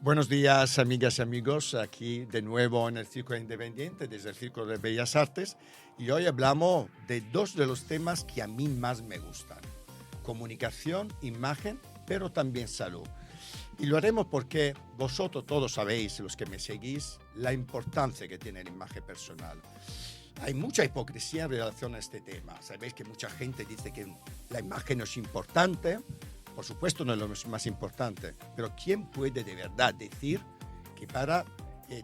Buenos días, amigas y amigos, aquí de nuevo en el Círculo Independiente, desde el Círculo de Bellas Artes, y hoy hablamos de dos de los temas que a mí más me gustan: comunicación, imagen, pero también salud. Y lo haremos porque vosotros todos sabéis, los que me seguís, la importancia que tiene la imagen personal. Hay mucha hipocresía en relación a este tema. Sabéis que mucha gente dice que la imagen no es importante. Por supuesto no es lo más importante, pero ¿quién puede de verdad decir que para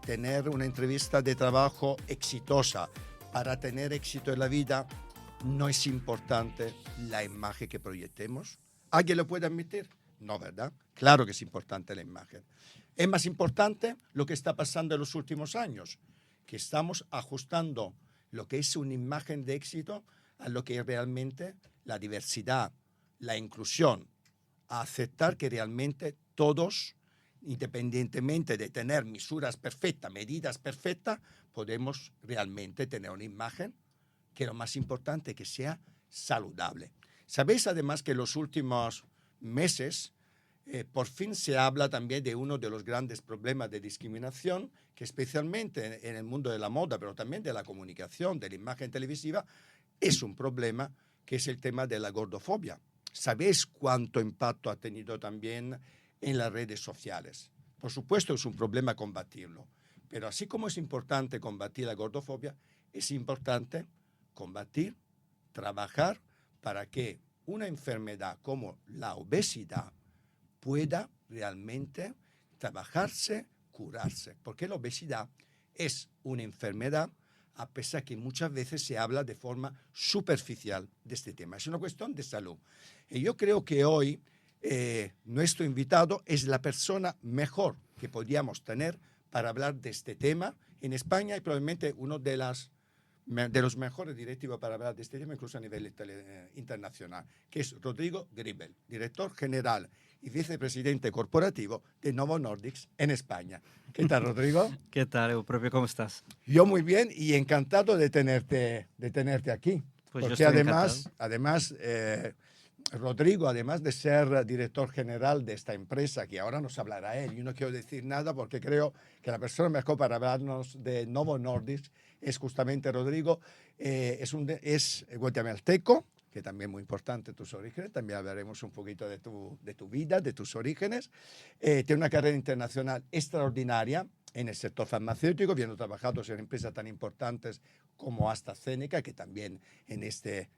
tener una entrevista de trabajo exitosa, para tener éxito en la vida, no es importante la imagen que proyectemos? ¿Alguien lo puede admitir? No, ¿verdad? Claro que es importante la imagen. Es más importante lo que está pasando en los últimos años, que estamos ajustando lo que es una imagen de éxito a lo que es realmente la diversidad, la inclusión, a aceptar que realmente todos, independientemente de tener misuras perfectas, medidas perfectas, podemos realmente tener una imagen que lo más importante que sea saludable. Sabéis además que en los últimos meses por fin se habla también de uno de los grandes problemas de discriminación, que especialmente en el mundo de la moda, pero también de la comunicación, de la imagen televisiva, es un problema, que es el tema de la gordofobia. ¿Sabéis cuánto impacto ha tenido también en las redes sociales? Por supuesto es un problema combatirlo, pero así como es importante combatir la gordofobia, es importante combatir, trabajar para que una enfermedad como la obesidad pueda realmente trabajarse, curarse, porque la obesidad es una enfermedad, a pesar que muchas veces se habla de forma superficial de este tema. Es una cuestión de salud. Y yo creo que hoy nuestro invitado es la persona mejor que podríamos tener para hablar de este tema en España, y probablemente uno de los mejores directivos para hablar de este tema, incluso a nivel internacional, que es Rodrigo Gribel, director general y vicepresidente corporativo de Novo Nordisk en España. ¿Qué tal, Rodrigo? ¿Qué tal, Eupropio? ¿Cómo estás? Yo muy bien y encantado de tenerte aquí. Pues yo Porque estoy encantado. además Rodrigo, además de ser director general de esta empresa, que ahora nos hablará él, yo no quiero decir nada porque creo que la persona mejor para hablarnos de Novo Nordisk es justamente Rodrigo. Es guatemalteco, que también es muy importante tus orígenes, también hablaremos un poquito de tu vida, de tus orígenes. Tiene una carrera internacional extraordinaria en el sector farmacéutico, habiendo trabajado en empresas tan importantes como AstraZeneca, que también en este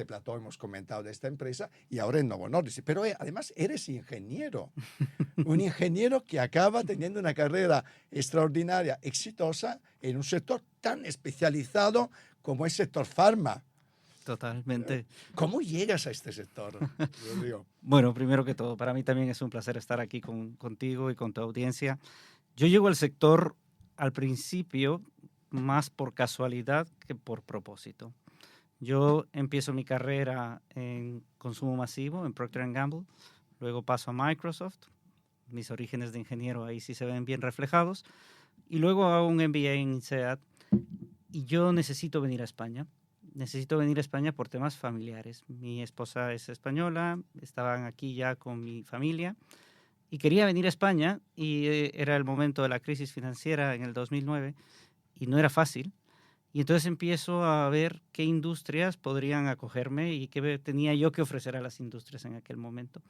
plató hemos comentado de esta empresa, y ahora en Novo Nordisk. Pero además eres ingeniero, un ingeniero que acaba teniendo una carrera extraordinaria, exitosa, en un sector tan especializado como el sector farma. Totalmente. ¿Cómo llegas a este sector, Rodrigo? Bueno, primero que todo, para mí también es un placer estar aquí contigo y con tu audiencia. Yo llego al sector al principio más por casualidad que por propósito. Yo empiezo mi carrera en consumo masivo en Procter & Gamble, luego paso a Microsoft, mis orígenes de ingeniero ahí sí se ven bien reflejados, y luego hago un MBA en INSEAD, y yo necesito venir a España. Necesito venir a España por temas familiares. Mi esposa es española, estaban aquí ya con mi familia y quería venir a España, y era el momento de la crisis financiera en el 2009 y no era fácil. Y entonces empiezo a ver qué industrias podrían acogerme y qué tenía yo que ofrecer a las industrias en aquel momento.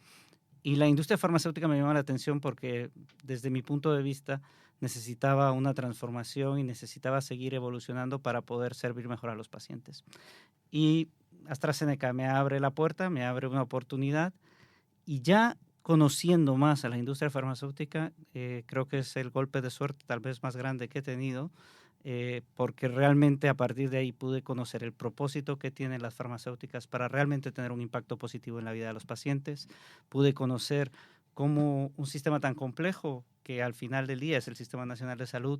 Y la industria farmacéutica me llamó la atención porque desde mi punto de vista necesitaba una transformación y necesitaba seguir evolucionando para poder servir mejor a los pacientes. Y AstraZeneca me abre la puerta, me abre una oportunidad, y ya conociendo más a la industria farmacéutica, creo que es el golpe de suerte tal vez más grande que he tenido, porque realmente a partir de ahí pude conocer el propósito que tienen las farmacéuticas para realmente tener un impacto positivo en la vida de los pacientes. Pude conocer cómo un sistema tan complejo, que al final del día es el Sistema Nacional de Salud,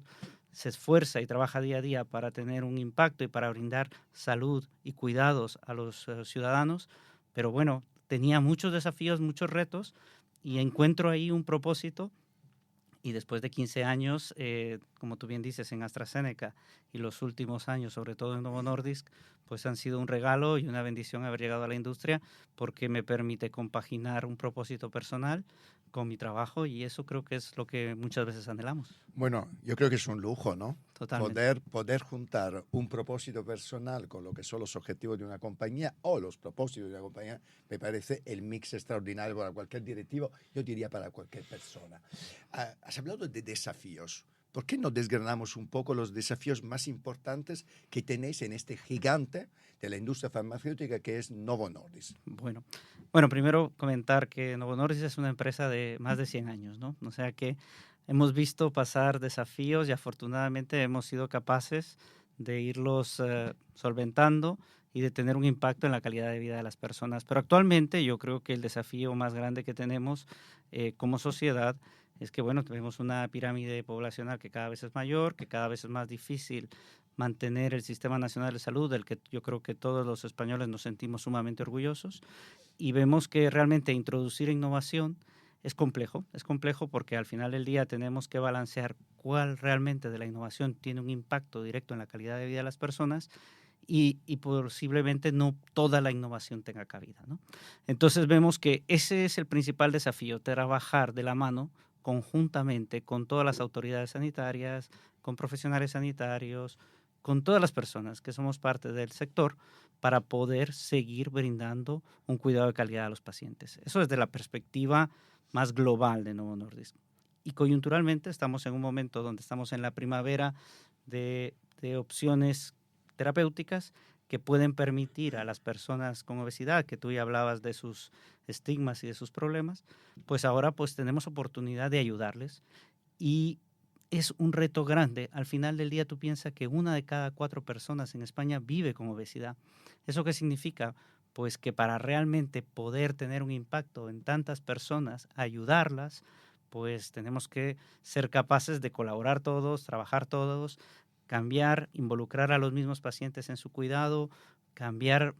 se esfuerza y trabaja día a día para tener un impacto y para brindar salud y cuidados a los ciudadanos. Pero bueno, tenía muchos desafíos, muchos retos, y encuentro ahí un propósito. Y después de 15 años como tú bien dices, en AstraZeneca y los últimos años, sobre todo en Novo Nordisk, pues han sido un regalo y una bendición haber llegado a la industria porque me permite compaginar un propósito personal con mi trabajo y eso creo que es lo que muchas veces anhelamos. Bueno, yo creo que es un lujo, ¿no? Totalmente. Poder juntar un propósito personal con lo que son los objetivos de una compañía o los propósitos de una compañía, me parece el mix extraordinario para cualquier directivo, yo diría para cualquier persona. Has hablado de desafíos. ¿Por qué no desgranamos un poco los desafíos más importantes que tenéis en este gigante de la industria farmacéutica que es Novo Nordisk? Bueno, primero comentar que Novo Nordisk es una empresa de más de 100 años, ¿no? O sea que hemos visto pasar desafíos y afortunadamente hemos sido capaces de irlos solventando y de tener un impacto en la calidad de vida de las personas. Pero actualmente yo creo que el desafío más grande que tenemos como sociedad es que, bueno, tenemos una pirámide poblacional que cada vez es mayor, que cada vez es más difícil mantener el Sistema Nacional de Salud, del que yo creo que todos los españoles nos sentimos sumamente orgullosos, y vemos que realmente introducir innovación es complejo porque al final del día tenemos que balancear cuál realmente de la innovación tiene un impacto directo en la calidad de vida de las personas y posiblemente no toda la innovación tenga cabida, ¿no? Entonces vemos que ese es el principal desafío, trabajar de la mano conjuntamente con todas las autoridades sanitarias, con profesionales sanitarios, con todas las personas que somos parte del sector para poder seguir brindando un cuidado de calidad a los pacientes. Eso desde la perspectiva más global de Novo Nordisk. Y coyunturalmente estamos en un momento donde estamos en la primavera de opciones terapéuticas que pueden permitir a las personas con obesidad, que tú ya hablabas de sus estigmas y de sus problemas, pues ahora pues tenemos oportunidad de ayudarles y es un reto grande. Al final del día tú piensas que 1 de cada 4 personas en España vive con obesidad. ¿Eso qué significa? Pues que para realmente poder tener un impacto en tantas personas, ayudarlas, pues tenemos que ser capaces de colaborar todos, trabajar todos, cambiar, involucrar a los mismos pacientes en su cuidado, cambiar,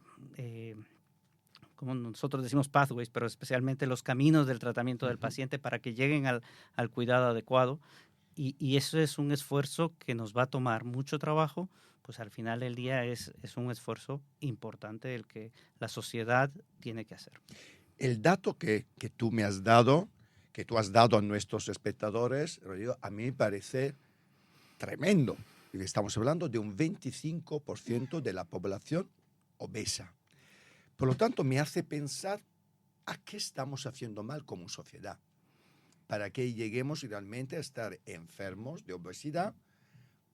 como nosotros decimos pathways, pero especialmente los caminos del tratamiento del paciente para que lleguen al cuidado adecuado. Y eso es un esfuerzo que nos va a tomar mucho trabajo, pues al final del día es un esfuerzo importante el que la sociedad tiene que hacer. El dato que tú me has dado, que tú has dado a nuestros espectadores, Rodrigo, a mí me parece tremendo. Estamos hablando de un 25% de la población obesa. Por lo tanto, me hace pensar a qué estamos haciendo mal como sociedad para que lleguemos realmente a estar enfermos de obesidad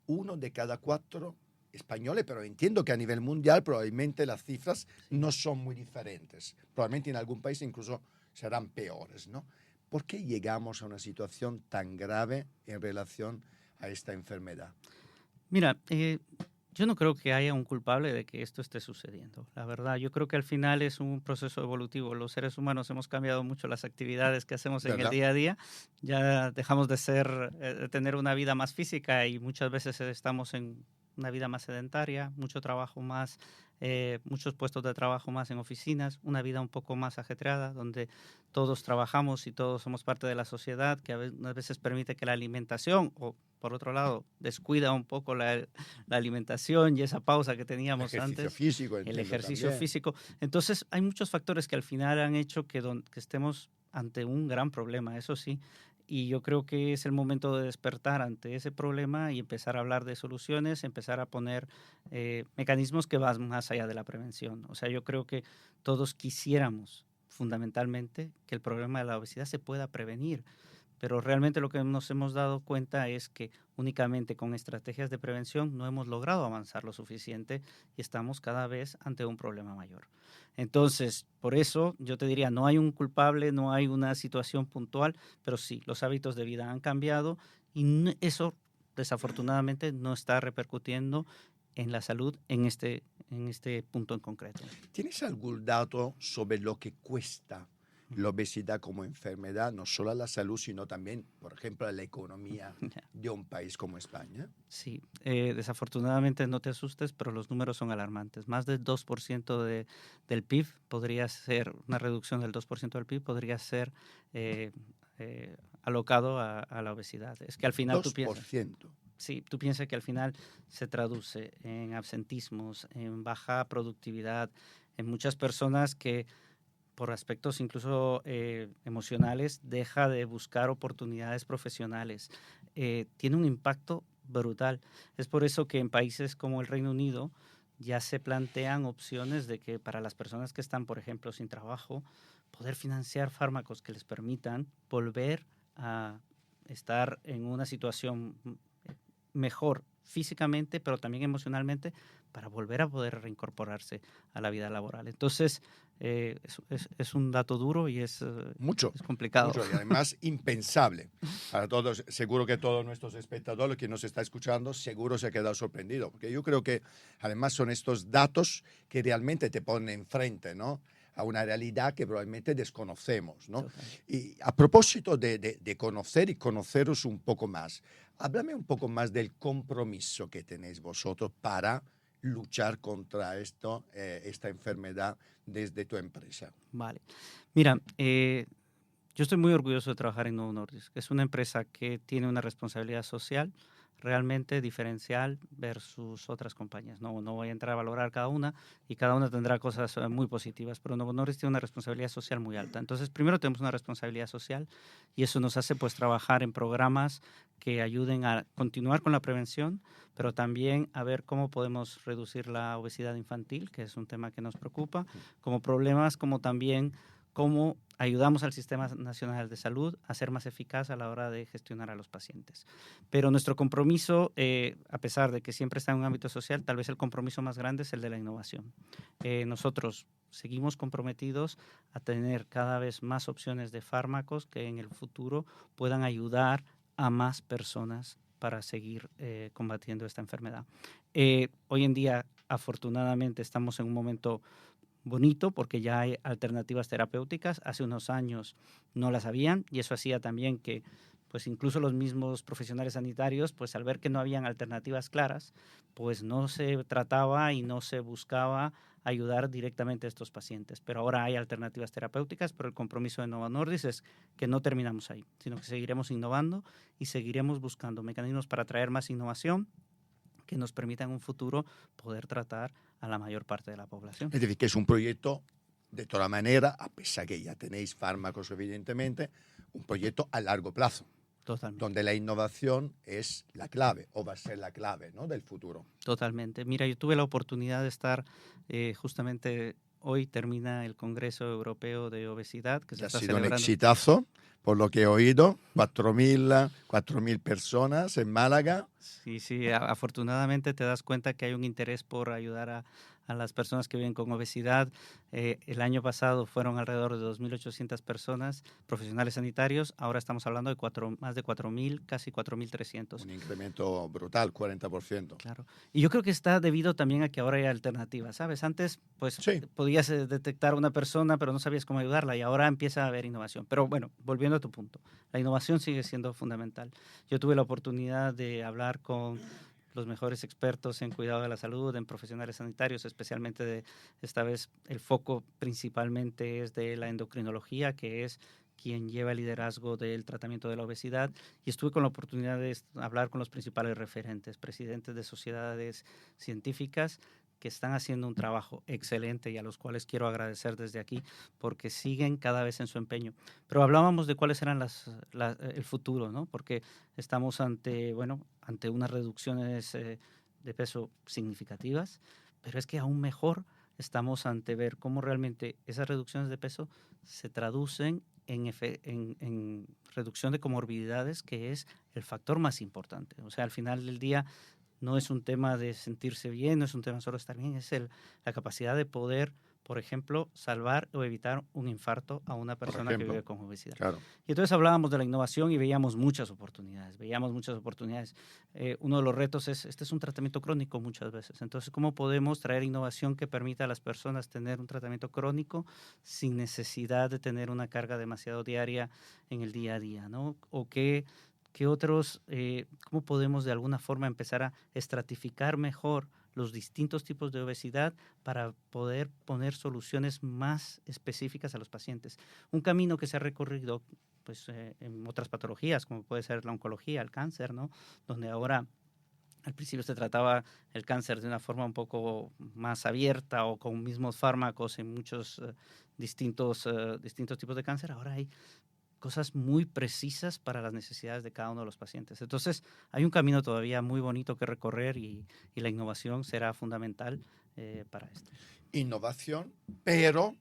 1 de cada 4 españoles, pero entiendo que a nivel mundial probablemente las cifras no son muy diferentes. Probablemente en algún país incluso serán peores, ¿no? ¿Por qué llegamos a una situación tan grave en relación a esta enfermedad? Mira, yo no creo que haya un culpable de que esto esté sucediendo. La verdad, yo creo que al final es un proceso evolutivo. Los seres humanos hemos cambiado mucho las actividades que hacemos en el ¿Verdad? día a día. Ya dejamos de tener una vida más física y muchas veces estamos en una vida más sedentaria, mucho trabajo más, muchos puestos de trabajo más en oficinas, una vida un poco más ajetreada, donde todos trabajamos y todos somos parte de la sociedad, que a veces permite que la alimentación, o por otro lado, descuida un poco la alimentación y esa pausa que El teníamos ejercicio antes, físico, el entiendo ejercicio también. físico. Entonces, hay muchos factores que al final han hecho que estemos ante un gran problema, eso sí, y yo creo que es el momento de despertar ante ese problema y empezar a hablar de soluciones, empezar a poner mecanismos que van más allá de la prevención. O sea, yo creo que todos quisiéramos fundamentalmente que el problema de la obesidad se pueda prevenir, pero realmente lo que nos hemos dado cuenta es que únicamente con estrategias de prevención no hemos logrado avanzar lo suficiente y estamos cada vez ante un problema mayor. Entonces, por eso yo te diría, no hay un culpable, no hay una situación puntual, pero sí, los hábitos de vida han cambiado y eso desafortunadamente no está repercutiendo en la salud en este punto en concreto. ¿Tienes algún dato sobre lo que cuesta la obesidad como enfermedad, no solo a la salud, sino también, por ejemplo, a la economía de un país como España? Sí, desafortunadamente no te asustes, pero los números son alarmantes. Más del 2% del PIB podría ser, una reducción del 2% del PIB podría ser alocado a la obesidad. Es que al final tú piensas, 2%. sí, tú piensas que al final se traduce en absentismos, en baja productividad, en muchas personas que por aspectos incluso emocionales deja de buscar oportunidades profesionales. Tiene un impacto brutal. Es por eso que en países como el Reino Unido ya se plantean opciones de que para las personas que están, por ejemplo, sin trabajo, poder financiar fármacos que les permitan volver a estar en una situación mejor físicamente, pero también emocionalmente, para volver a poder reincorporarse a la vida laboral. Entonces, es un dato duro y es Mucho, complicado. mucho, y además impensable para todos. Seguro que todos nuestros espectadores que nos está escuchando, seguro se ha quedado sorprendido, porque yo creo que además son estos datos que realmente te ponen enfrente, ¿no?, a una realidad que probablemente desconocemos, ¿no? Y a propósito de conocer y conoceros un poco más, háblame un poco más del compromiso que tenéis vosotros para luchar contra esta enfermedad desde tu empresa. Vale. Mira, yo estoy muy orgulloso de trabajar en Novo Nordisk. Es una empresa que tiene una responsabilidad social realmente diferencial versus otras compañías. No voy a entrar a valorar cada una y cada una tendrá cosas muy positivas, pero Novo Nordisk tiene una responsabilidad social muy alta. Entonces, primero tenemos una responsabilidad social y eso nos hace pues trabajar en programas que ayuden a continuar con la prevención, pero también a ver cómo podemos reducir la obesidad infantil, que es un tema que nos preocupa, como problemas como también cómo ayudamos al Sistema Nacional de Salud a ser más eficaz a la hora de gestionar a los pacientes. Pero nuestro compromiso, a pesar de que siempre está en un ámbito social, tal vez el compromiso más grande es el de la innovación. Nosotros seguimos comprometidos a tener cada vez más opciones de fármacos que en el futuro puedan ayudar a más personas para seguir combatiendo esta enfermedad. Hoy en día, afortunadamente, estamos en un momento bonito porque ya hay alternativas terapéuticas. Hace unos años no las habían y eso hacía también que pues incluso los mismos profesionales sanitarios, pues al ver que no habían alternativas claras, pues no se trataba y no se buscaba ayudar directamente a estos pacientes. Pero ahora hay alternativas terapéuticas, pero el compromiso de Novo Nordisk es que no terminamos ahí, sino que seguiremos innovando y seguiremos buscando mecanismos para traer más innovación que nos permitan en un futuro poder tratar a la mayor parte de la población. Es decir, que es un proyecto, de toda manera, a pesar que ya tenéis fármacos, evidentemente, un proyecto a largo plazo. Totalmente. Donde la innovación es la clave, o va a ser la clave, ¿no?, del futuro. Totalmente. Mira, yo tuve la oportunidad de estar justamente hoy termina el Congreso Europeo de Obesidad que se está celebrando. Ha sido un exitazo, por lo que he oído, 4.000 personas en Málaga. Sí, afortunadamente te das cuenta que hay un interés por ayudar a las personas que viven con obesidad. El año pasado fueron alrededor de 2.800 personas, profesionales sanitarios. Ahora estamos hablando de más de 4.000, casi 4.300. Un incremento brutal, 40%. Claro. Y yo creo que está debido también a que ahora hay alternativas, ¿sabes? Antes, pues, sí, podías detectar a una persona, pero no sabías cómo ayudarla y ahora empieza a haber innovación. Pero bueno, volviendo a tu punto, la innovación sigue siendo fundamental. Yo tuve la oportunidad de hablar con los mejores expertos en cuidado de la salud, en profesionales sanitarios, especialmente esta vez el foco principalmente es de la endocrinología, que es quien lleva el liderazgo del tratamiento de la obesidad, y estuve con la oportunidad de hablar con los principales referentes, presidentes de sociedades científicas que están haciendo un trabajo excelente y a los cuales quiero agradecer desde aquí porque siguen cada vez en su empeño. Pero hablábamos de cuáles eran el futuro, ¿no? Porque estamos ante unas reducciones de peso significativas, pero es que aún mejor estamos ante ver cómo realmente esas reducciones de peso se traducen en reducción de comorbilidades, que es el factor más importante. O sea, al final del día no es un tema de sentirse bien, no es un tema solo de estar bien, es la capacidad de poder, por ejemplo, salvar o evitar un infarto a una persona que vive con obesidad. Claro. Y entonces hablábamos de la innovación y veíamos muchas oportunidades. Uno de los retos es, este es un tratamiento crónico muchas veces. Entonces, ¿cómo podemos traer innovación que permita a las personas tener un tratamiento crónico sin necesidad de tener una carga demasiado diaria en el día a día, ¿no? O cómo podemos de alguna forma empezar a estratificar mejor los distintos tipos de obesidad para poder poner soluciones más específicas a los pacientes. Un camino que se ha recorrido pues, en otras patologías, como puede ser la oncología, el cáncer, ¿no? Donde ahora al principio se trataba el cáncer de una forma un poco más abierta o con mismos fármacos en muchos distintos tipos de cáncer. Ahora hay cosas muy precisas para las necesidades de cada uno de los pacientes. Entonces, hay un camino todavía muy bonito que recorrer y la innovación será fundamental para esto. Innovación, pero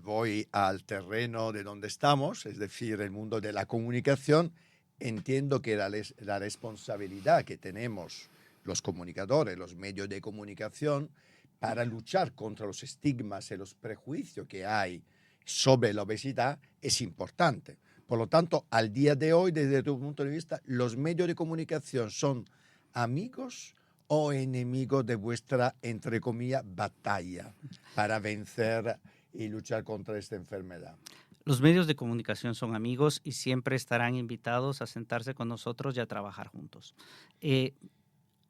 voy al terreno de donde estamos, es decir, el mundo de la comunicación. Entiendo que la responsabilidad que tenemos los comunicadores, los medios de comunicación, para luchar contra los estigmas y los prejuicios que hay sobre la obesidad es importante. Por lo tanto, al día de hoy, desde tu punto de vista, ¿los medios de comunicación son amigos o enemigos de vuestra, entre comillas, batalla para vencer y luchar contra esta enfermedad? Los medios de comunicación son amigos y siempre estarán invitados a sentarse con nosotros y a trabajar juntos.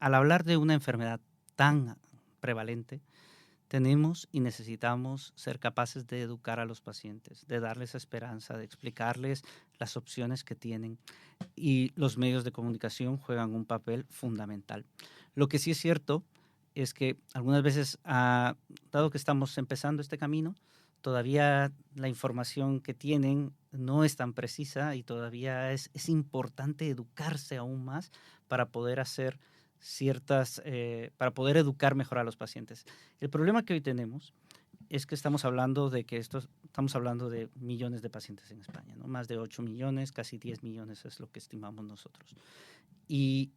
Al hablar de una enfermedad tan prevalente, tenemos y necesitamos ser capaces de educar a los pacientes, de darles esperanza, de explicarles las opciones que tienen. Y los medios de comunicación juegan un papel fundamental. Lo que sí es cierto es que algunas veces, dado que estamos empezando este camino, todavía la información que tienen no es tan precisa y todavía es importante educarse aún más para poder hacer para poder educar mejor a los pacientes. El problema que hoy tenemos es que estamos hablando de millones de pacientes en España, ¿no? Más de 8 millones, casi 10 millones es lo que estimamos nosotros. Y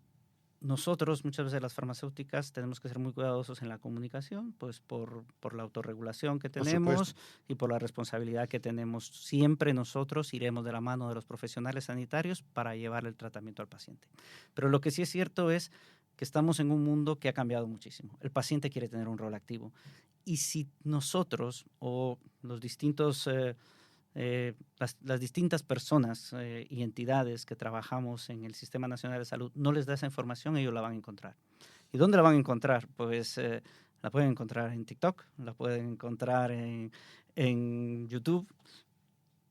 nosotros, muchas veces las farmacéuticas, tenemos que ser muy cuidadosos en la comunicación, pues por la autorregulación que tenemos y por la responsabilidad que tenemos. Siempre nosotros iremos de la mano de los profesionales sanitarios para llevar el tratamiento al paciente. Pero lo que sí es cierto es que estamos en un mundo que ha cambiado muchísimo. El paciente quiere tener un rol activo. Y si nosotros o los distintos... las distintas personas y entidades que trabajamos en el Sistema Nacional de Salud no les da esa información, ellos la van a encontrar. ¿Y dónde la van a encontrar? Pues la pueden encontrar en TikTok, la pueden encontrar en YouTube.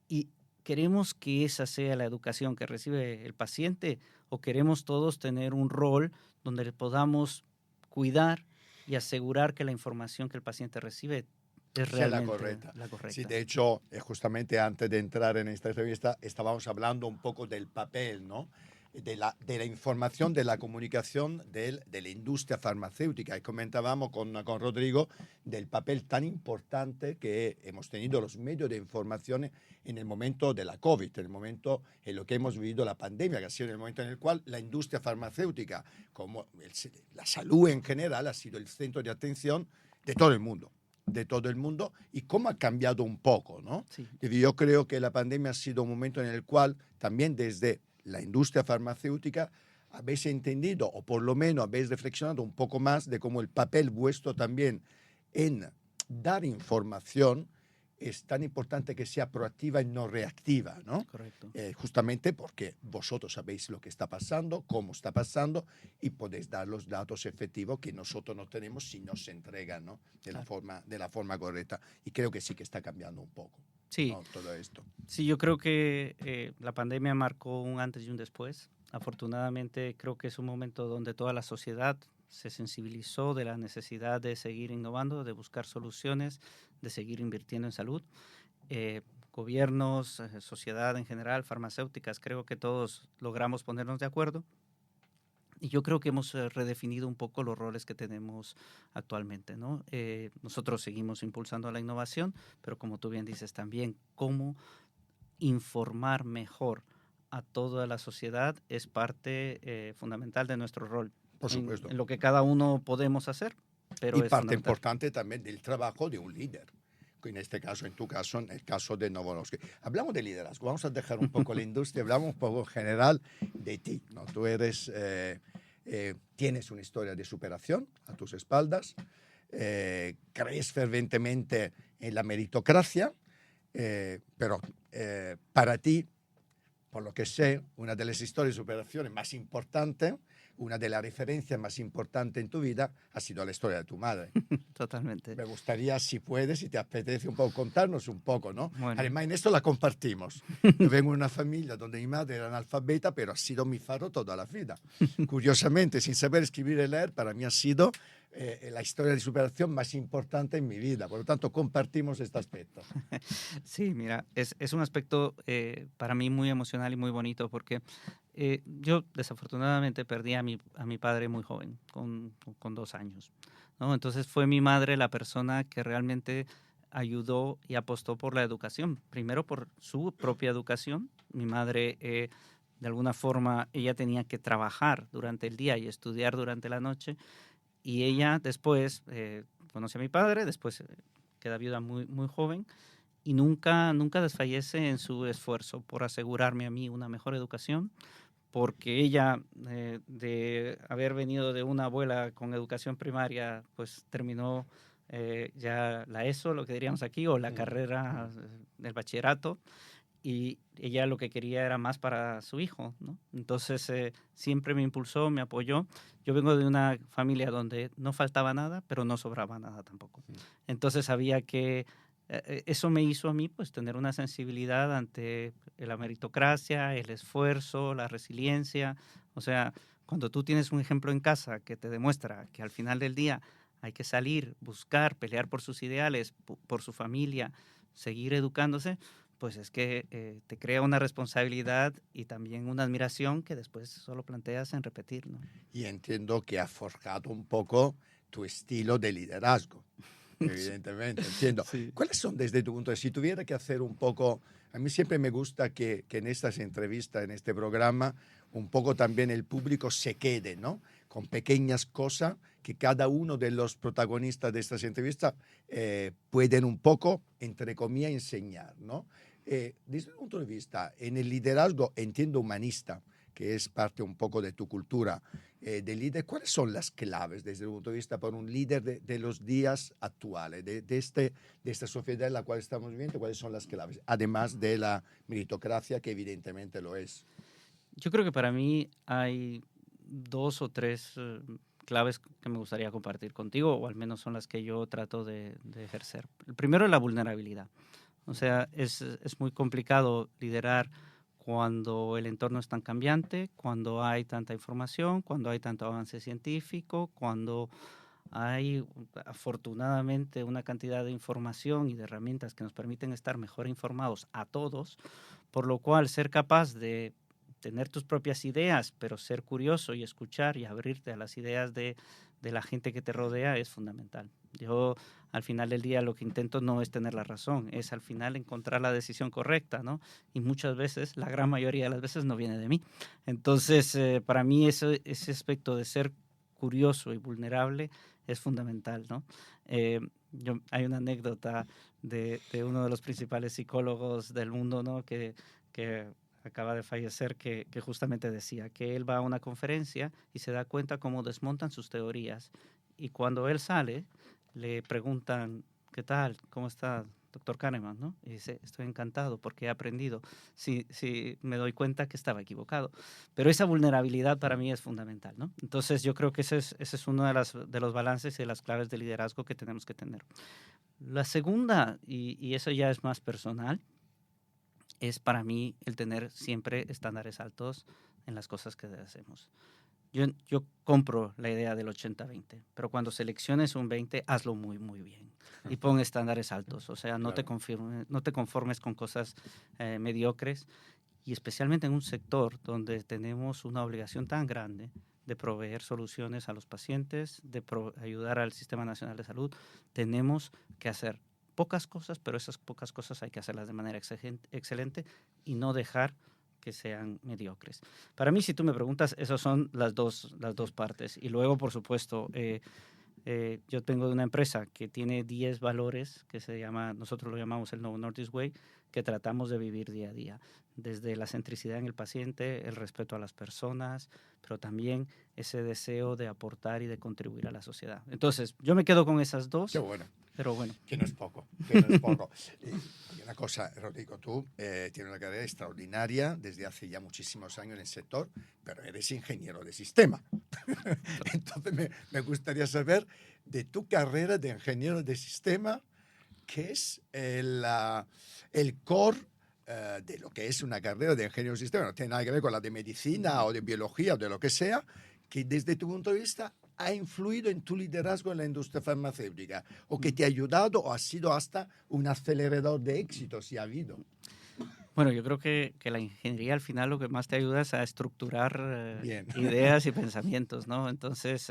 Y queremos que esa sea la educación que recibe el paciente o queremos todos tener un rol donde le podamos cuidar y asegurar que la información que el paciente recibe es realmente la correcta. Sí, de hecho, justamente antes de entrar en esta entrevista, estábamos hablando un poco del papel, ¿no? De la información, de la comunicación de la industria farmacéutica. Y comentábamos con Rodrigo del papel tan importante que hemos tenido los medios de información en el momento de la COVID, en el momento en lo que hemos vivido la pandemia, que ha sido el momento en el cual la industria farmacéutica, como la salud en general, ha sido el centro de atención de todo el mundo. Y cómo ha cambiado un poco, ¿no? Sí. Yo creo que la pandemia ha sido un momento en el cual también desde la industria farmacéutica habéis entendido, o por lo menos habéis reflexionado un poco más de cómo el papel vuestro también en dar información es tan importante que sea proactiva y no reactiva, ¿no? Correcto. Justamente porque vosotros sabéis lo que está pasando, cómo está pasando y podéis dar los datos efectivos que nosotros no tenemos si nos entregan, ¿no? de la forma correcta. Y creo que sí que está cambiando un poco. Sí, ¿no? Todo esto. Sí, yo creo que la pandemia marcó un antes y un después. Afortunadamente, creo que es un momento donde toda la sociedad se sensibilizó de la necesidad de seguir innovando, de buscar soluciones, de seguir invirtiendo en salud. Gobiernos, sociedad en general, farmacéuticas, creo que todos logramos ponernos de acuerdo. Y yo creo que hemos redefinido un poco los roles que tenemos actualmente, ¿no? Nosotros seguimos impulsando la innovación, pero como tú bien dices también, cómo informar mejor a toda la sociedad es parte fundamental de nuestro rol. Por supuesto. En lo que cada uno podemos hacer, pero y parte importante también del trabajo de un líder. En este caso, en tu caso, en el caso de Novolowski. Hablamos de liderazgo, vamos a dejar un poco la industria, hablamos un poco en general de ti, ¿no? Tú tienes una historia de superación a tus espaldas, crees ferventemente en la meritocracia, pero para ti, por lo que sé, una de las historias de superación más importantes, una de las referencias más importantes en tu vida ha sido la historia de tu madre. Totalmente. Me gustaría, si puedes, si te apetece un poco, contarnos un poco, ¿no? Bueno. Además, en esto la compartimos. Yo vengo de una familia donde mi madre era analfabeta, pero ha sido mi faro toda la vida. Curiosamente, sin saber escribir y leer, para mí ha sido la historia de superación más importante en mi vida. Por lo tanto, compartimos este aspecto. Sí, mira, es un aspecto para mí muy emocional y muy bonito porque yo desafortunadamente perdí a mi padre muy joven, con 2 años, ¿no? Entonces fue mi madre la persona que realmente ayudó y apostó por la educación. Primero por su propia educación. Mi madre, de alguna forma, ella tenía que trabajar durante el día y estudiar durante la noche. Y ella después conoce a mi padre, después queda viuda muy, muy joven y nunca desfallece en su esfuerzo por asegurarme a mí una mejor educación, porque ella, de haber venido de una abuela con educación primaria, pues terminó ya la ESO, lo que diríamos aquí, o la carrera del bachillerato, y ella lo que quería era más para su hijo, ¿no? Entonces siempre me impulsó, me apoyó. Yo vengo de una familia donde no faltaba nada, pero no sobraba nada tampoco. Entonces sabía que eso me hizo a mí pues tener una sensibilidad ante la meritocracia, el esfuerzo, la resiliencia. O sea, cuando tú tienes un ejemplo en casa que te demuestra que al final del día hay que salir, buscar, pelear por sus ideales, por su familia, seguir educándose, pues es que te crea una responsabilidad y también una admiración que después solo planteas en repetir, ¿no? Y entiendo que ha forjado un poco tu estilo de liderazgo. Evidentemente, entiendo. Sí. ¿Cuáles son desde tu punto de vista? Si tuviera que hacer un poco, a mí siempre me gusta que en estas entrevistas, en este programa, un poco también el público se quede, ¿no? Con pequeñas cosas que cada uno de los protagonistas de estas entrevistas pueden un poco, entre comillas, enseñar, ¿no? Desde el punto de vista, en el liderazgo, entiendo humanista, que es parte un poco de tu cultura de líder, ¿cuáles son las claves desde el punto de vista para un líder de los días actuales, de esta sociedad en la cual estamos viviendo? ¿Cuáles son las claves? Además de la meritocracia, que evidentemente lo es. Yo creo que para mí hay 2 o 3 claves que me gustaría compartir contigo, o al menos son las que yo trato de ejercer. El primero es la vulnerabilidad. O sea, es muy complicado liderar cuando el entorno es tan cambiante, cuando hay tanta información, cuando hay tanto avance científico, cuando hay afortunadamente una cantidad de información y de herramientas que nos permiten estar mejor informados a todos, por lo cual ser capaz de tener tus propias ideas, pero ser curioso y escuchar y abrirte a las ideas de la gente que te rodea es fundamental. Yo al final del día lo que intento no es tener la razón, es al final encontrar la decisión correcta, ¿no? Y muchas veces, la gran mayoría de las veces no viene de mí. Entonces, para mí ese aspecto de ser curioso y vulnerable es fundamental, ¿no? Hay una anécdota de uno de los principales psicólogos del mundo, ¿no? Que acaba de fallecer, que justamente decía que él va a una conferencia y se da cuenta cómo desmontan sus teorías. Y cuando él sale, le preguntan, ¿qué tal? ¿Cómo está, doctor Kahneman? ¿No? Y dice, estoy encantado porque he aprendido. Sí, sí, me doy cuenta que estaba equivocado. Pero esa vulnerabilidad para mí es fundamental, ¿no? Entonces yo creo que ese es uno de los balances y de las claves de liderazgo que tenemos que tener. La segunda, y eso ya es más personal, es para mí el tener siempre estándares altos en las cosas que hacemos. Yo compro la idea del 80-20, pero cuando selecciones un 20, hazlo muy, muy bien y pon estándares altos. O sea, no te conformes con cosas mediocres, y especialmente en un sector donde tenemos una obligación tan grande de proveer soluciones a los pacientes, de ayudar al Sistema Nacional de Salud, tenemos que hacer pocas cosas, pero esas pocas cosas hay que hacerlas de manera excelente y no dejar que sean mediocres. Para mí, si tú me preguntas, esas son las dos partes. Y luego, por supuesto, yo tengo una empresa que tiene 10 valores que nosotros lo llamamos el Novo Nordisk Way, que tratamos de vivir día a día. Desde la centricidad en el paciente, el respeto a las personas, pero también ese deseo de aportar y de contribuir a la sociedad. Entonces, yo me quedo con esas dos. Qué bueno. Pero bueno. Que no es poco, que no es poco. Y una cosa, Rodrigo, tú tienes una carrera extraordinaria desde hace ya muchísimos años en el sector, pero eres ingeniero de sistema. Entonces me gustaría saber de tu carrera de ingeniero de sistema, qué es el core de lo que es una carrera de ingeniero de sistema. No tiene nada que ver con la de medicina o de biología o de lo que sea, que desde tu punto de vista ha influido en tu liderazgo en la industria farmacéutica o que te ha ayudado o ha sido hasta un acelerador de éxito, si ha habido. Bueno, yo creo que la ingeniería al final lo que más te ayuda es a estructurar Bien. ideas y pensamientos, ¿no? Entonces,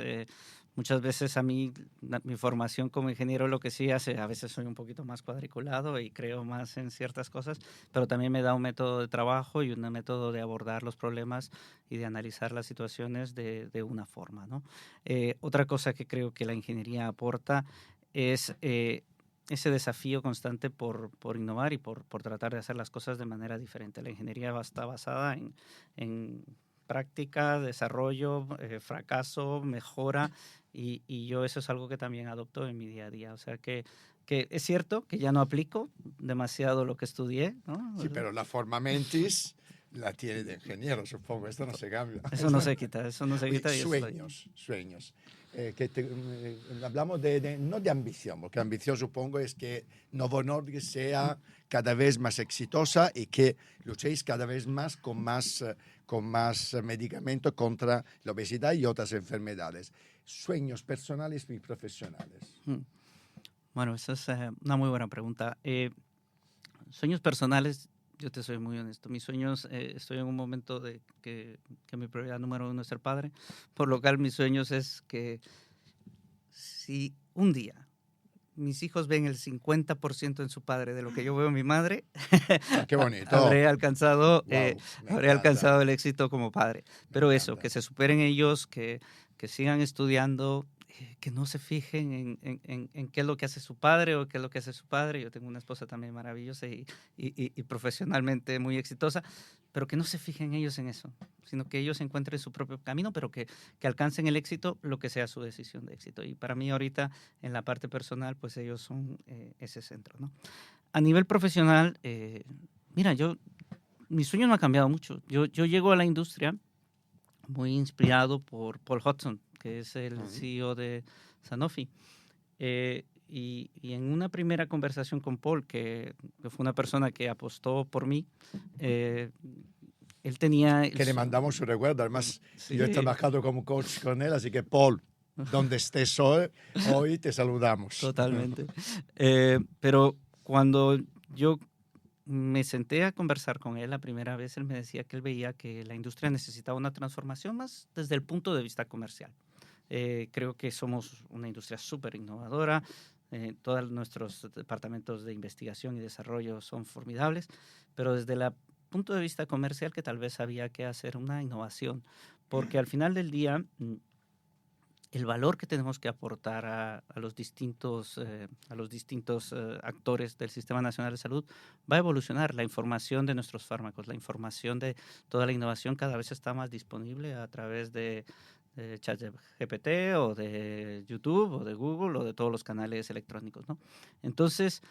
muchas veces a mí, mi formación como ingeniero lo que sí hace, a veces soy un poquito más cuadriculado y creo más en ciertas cosas, pero también me da un método de trabajo y un método de abordar los problemas y de analizar las situaciones de una forma, ¿no? Otra cosa que creo que la ingeniería aporta es ese desafío constante por innovar y por tratar de hacer las cosas de manera diferente. La ingeniería está basada en práctica, desarrollo, fracaso, mejora, y yo eso es algo que también adopto en mi día a día. O sea que es cierto que ya no aplico demasiado lo que estudié, ¿no? Sí, pero la forma mentis la tiene de ingeniero, supongo. Esto no se cambia. Eso no se quita, eso no se Oye, quita. sueños. Hablamos no de ambición, porque ambición supongo es que Novo Nordisk sea cada vez más exitosa y que luchéis cada vez más con más medicamentos contra la obesidad y otras enfermedades. Sueños personales y profesionales. Bueno, esa es una muy buena pregunta. Sueños personales, yo te soy muy honesto. Mis sueños, estoy en un momento de que mi prioridad número uno es ser padre, por lo cual mis sueños es que si un día mis hijos ven el 50% en su padre de lo que yo veo en mi madre, Qué bonito. habré alcanzado, Wow, el éxito como padre. Pero eso, que se superen ellos, que sigan estudiando, que no se fijen en qué es lo que hace su padre o qué es lo que hace su padre. Yo tengo una esposa también maravillosa y profesionalmente muy exitosa, pero que no se fijen ellos en eso, sino que ellos encuentren su propio camino, pero que alcancen el éxito, lo que sea su decisión de éxito. Y para mí ahorita, en la parte personal, pues ellos son ese centro, ¿no? A nivel profesional, mira, mi sueño no ha cambiado mucho. Yo llego a la industria muy inspirado por Paul Hudson, que es el CEO de Sanofi. Y en una primera conversación con Paul, que fue una persona que apostó por mí, él tenía... Que le mandamos su recuerdo. Además, sí. Yo he trabajado como coach con él, así que Paul, donde estés hoy te saludamos. Totalmente. Pero cuando yo me senté a conversar con él la primera vez, él me decía que él veía que la industria necesitaba una transformación más desde el punto de vista comercial. Creo que somos una industria súper innovadora, todos nuestros departamentos de investigación y desarrollo son formidables, pero desde el punto de vista comercial que tal vez había que hacer una innovación, porque al final del día el valor que tenemos que aportar a los distintos actores del Sistema Nacional de Salud va a evolucionar. La información de nuestros fármacos, la información de toda la innovación cada vez está más disponible a través de ChatGPT o de YouTube o de Google o de todos los canales electrónicos, ¿no? Entonces,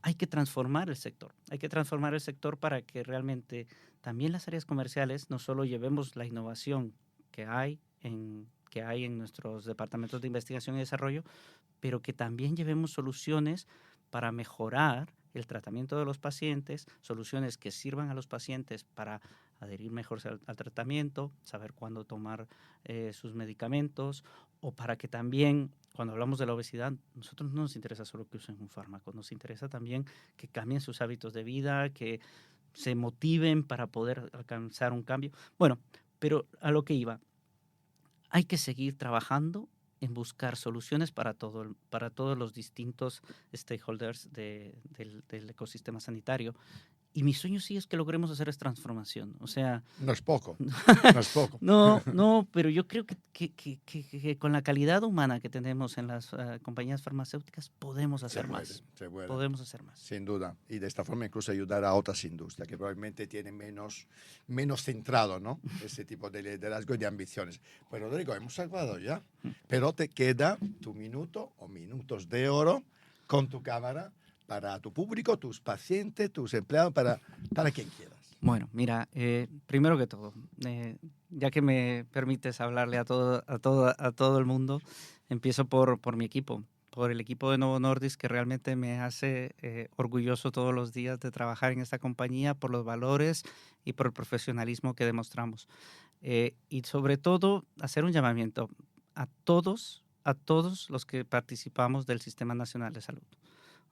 hay que transformar el sector. Hay que transformar el sector para que realmente también las áreas comerciales no solo llevemos la innovación que hay en nuestros departamentos de investigación y desarrollo, pero que también llevemos soluciones para mejorar el tratamiento de los pacientes, soluciones que sirvan a los pacientes para adherir mejor al tratamiento, saber cuándo tomar sus medicamentos, o para que también, cuando hablamos de la obesidad, nosotros no nos interesa solo que usen un fármaco, nos interesa también que cambien sus hábitos de vida, que se motiven para poder alcanzar un cambio. Bueno, pero a lo que iba, hay que seguir trabajando en buscar soluciones para todos los distintos stakeholders del ecosistema sanitario. Y mi sueño sí es que logremos hacer esa transformación. O sea... No es poco, no es poco. No, pero yo creo que con la calidad humana que tenemos en las compañías farmacéuticas podemos hacer más. Podemos hacer más. Sin duda. Y de esta forma incluso ayudar a otras industrias que probablemente tienen menos centrado, ¿no? Ese tipo de liderazgo y de ambiciones. Pues Rodrigo, hemos acabado ya. Pero te queda tu minuto o minutos de oro con tu cámara para tu público, tus pacientes, tus empleados, para quien quieras. Bueno, mira, primero que todo, ya que me permites hablarle a todo el mundo, empiezo por mi equipo, por el equipo de Novo Nordisk, que realmente me hace orgulloso todos los días de trabajar en esta compañía, por los valores y por el profesionalismo que demostramos. Y sobre todo, hacer un llamamiento a todos los que participamos del Sistema Nacional de Salud.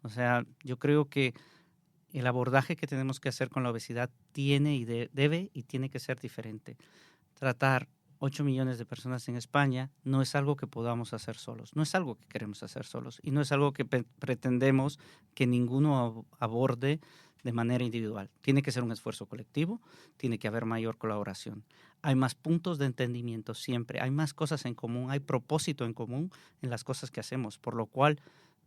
O sea, yo creo que el abordaje que tenemos que hacer con la obesidad tiene y debe y tiene que ser diferente. Tratar 8 millones de personas en España no es algo que podamos hacer solos, no es algo que queremos hacer solos y no es algo que pretendemos que ninguno aborde de manera individual. Tiene que ser un esfuerzo colectivo, tiene que haber mayor colaboración. Hay más puntos de entendimiento siempre, hay más cosas en común, hay propósito en común en las cosas que hacemos, por lo cual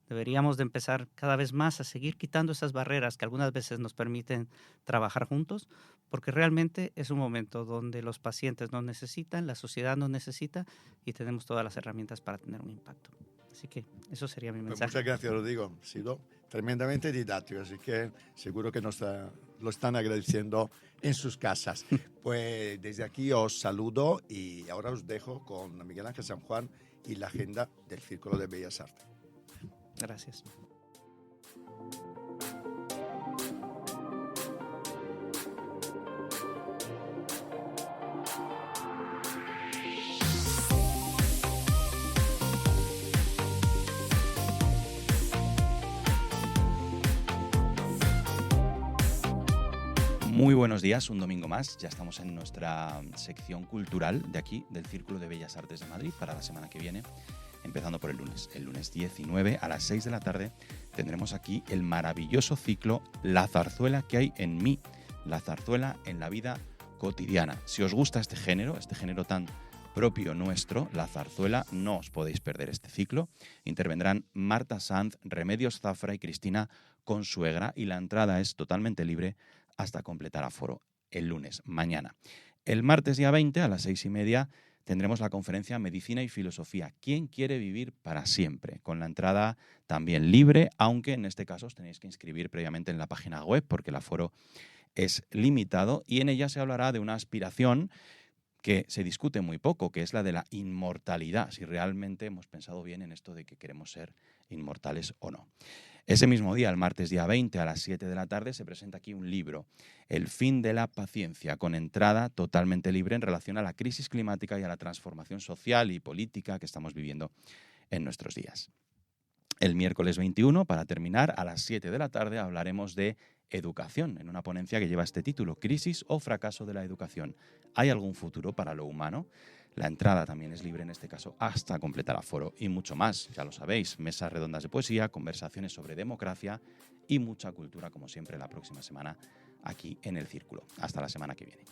deberíamos de empezar cada vez más a seguir quitando esas barreras que algunas veces nos permiten trabajar juntos, porque realmente es un momento donde los pacientes nos necesitan, la sociedad nos necesita y tenemos todas las herramientas para tener un impacto. Así que eso sería mi Pues mensaje. muchas gracias, Rodrigo. Ha sido tremendamente didáctico, así que seguro que lo están agradeciendo en sus casas. Pues desde aquí os saludo y ahora os dejo con Miguel Ángel San Juan y la agenda del Círculo de Bellas Artes. Gracias. Muy buenos días, un domingo más. Ya estamos en nuestra sección cultural de aquí, del Círculo de Bellas Artes de Madrid, para la semana que viene, empezando por el lunes. El lunes 19 a las 6 de la tarde tendremos aquí el maravilloso ciclo La zarzuela que hay en mí, la zarzuela en la vida cotidiana. Si os gusta este género tan propio nuestro, la zarzuela, no os podéis perder este ciclo. Intervendrán Marta Sanz, Remedios Zafra y Cristina Consuegra y la entrada es totalmente libre hasta completar aforo el lunes, mañana. El martes día 20 a las 6:30 tendremos la conferencia Medicina y Filosofía. ¿Quién quiere vivir para siempre? Con la entrada también libre, aunque en este caso os tenéis que inscribir previamente en la página web porque el aforo es limitado y en ella se hablará de una aspiración que se discute muy poco, que es la de la inmortalidad, si realmente hemos pensado bien en esto de que queremos ser inmortales o no. Ese mismo día, el martes día 20 a las 7 de la tarde, se presenta aquí un libro, El fin de la paciencia, con entrada totalmente libre en relación a la crisis climática y a la transformación social y política que estamos viviendo en nuestros días. El miércoles 21, para terminar, a las 7 de la tarde hablaremos de educación, en una ponencia que lleva este título, Crisis o fracaso de la educación. ¿Hay algún futuro para lo humano? La entrada también es libre en este caso hasta completar aforo y mucho más, ya lo sabéis, mesas redondas de poesía, conversaciones sobre democracia y mucha cultura como siempre la próxima semana aquí en El Círculo. Hasta la semana que viene.